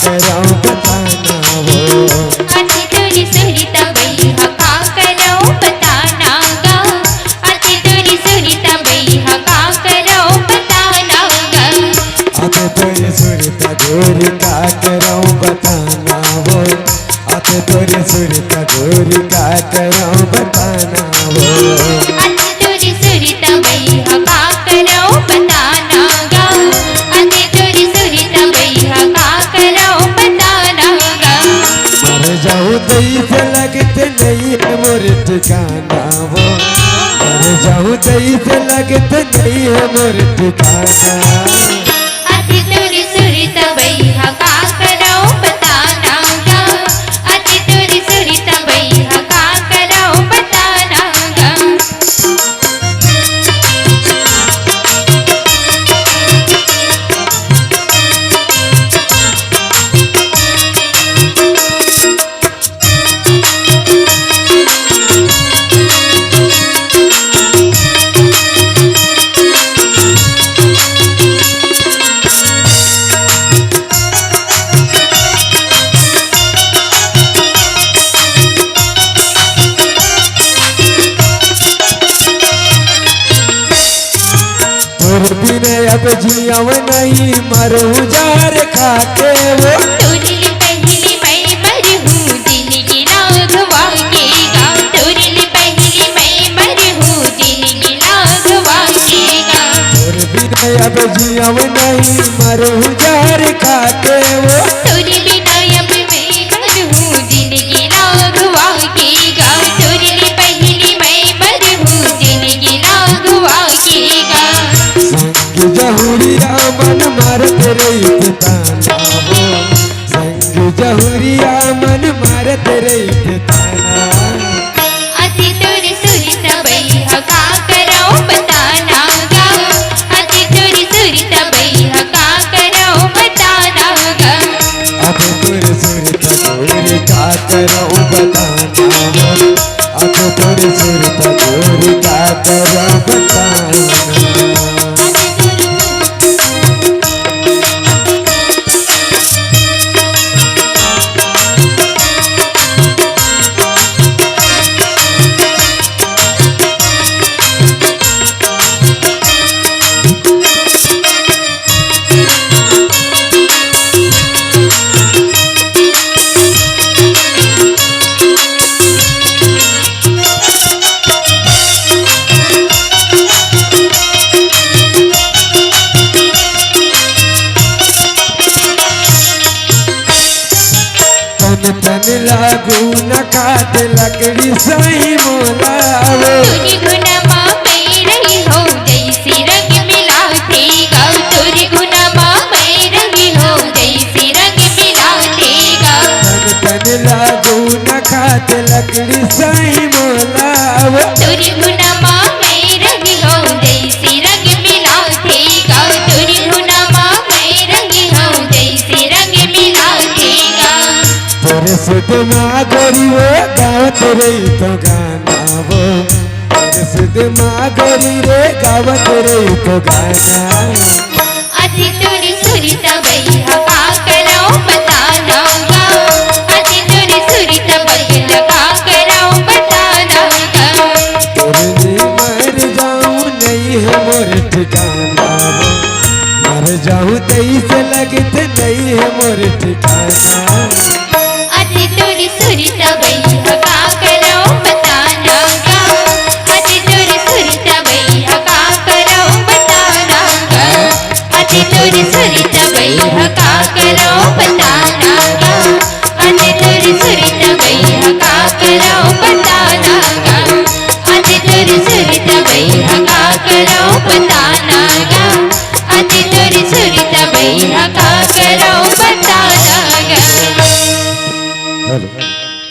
करो बताना वो। अच्छी तोरी सुनीता भैया का करो बताना गा। अच्छी तोरी सुनीता भैया का करो बताना गा। आते तोरी सुरता गोरी का करो बताना वो। आते तोरी सुरता गोरी का करो बताना वो। अच्छी तोरी सुनीता भैया का करो बताना गा। अच्छी तोरी सुनीता भैया का करो बताना गा। मर जाऊं तई से लगते नहीं है मोर ठिकाना वो। मर जाऊं तई से लगते नहीं है मोर ठिकाना। अच्छी तोरी सुनीता भैया का करो बताना गा। अच्छी तोरी सुनीता भैया का करो बताना गा। तोर बिना अब जियाव नहीं मरूं जार खाके वो। तोरिल पहली मैं मर हूँ जिंदगी लाघवा के गा। तोरिल पहली मैं मर हूँ जिंदगी लाघवा के गा। तोर बिना अब जियाव नहीं मरूं जार खाके वो। तोरे बिना अब मैं मर हूँ जिंदगी लाघवा के गा। तोरिल पहली मैं मर हूँ जिंदगी लाघवा के गा। संग जहुरिया मन मारत रही ताना वो। संग जहुरिया मन मारत रही ताना। अच्छी तोरी सुनीता भैया का करो बताना गा। अच्छी तोरी सुनीता भैया का करो बताना गा। अब तोर सुरता गोरी का करो बताना वो। अब तोर सुरता गोरी का करो बताना। तन तन लागू न काट लकड़ी सही मोलावो। तुझी गुनमा में रही हो जैसी रंग मिलाते गा। तुझी गुनमा में रही हो जैसी रंग मिलाते गा। तन तन लागू न काट लकड़ी सही मोलावो। तुझी गुनमा में रही हो जैसी रंग मिलाते गा। तुझी गुनमा में रही हो जैसी रंग मिलाते गा। तोरे सुध माँ गोरी वो गावत रही तो गाना वो। तोरे सुध माँ गोरी रे गावत रही तो गाना। अच्छी तोरी सुनीता भैया का करो बताना गा। अच्छी तोरी सुनीता भैया का करो बताना गा। तोरे लिए मर जाऊं नहीं है मोर ठिकाना वो। मर जाऊं तई से लगते नहीं है मोर ठिकाना। अच्छी तोरी सुनीता भैया का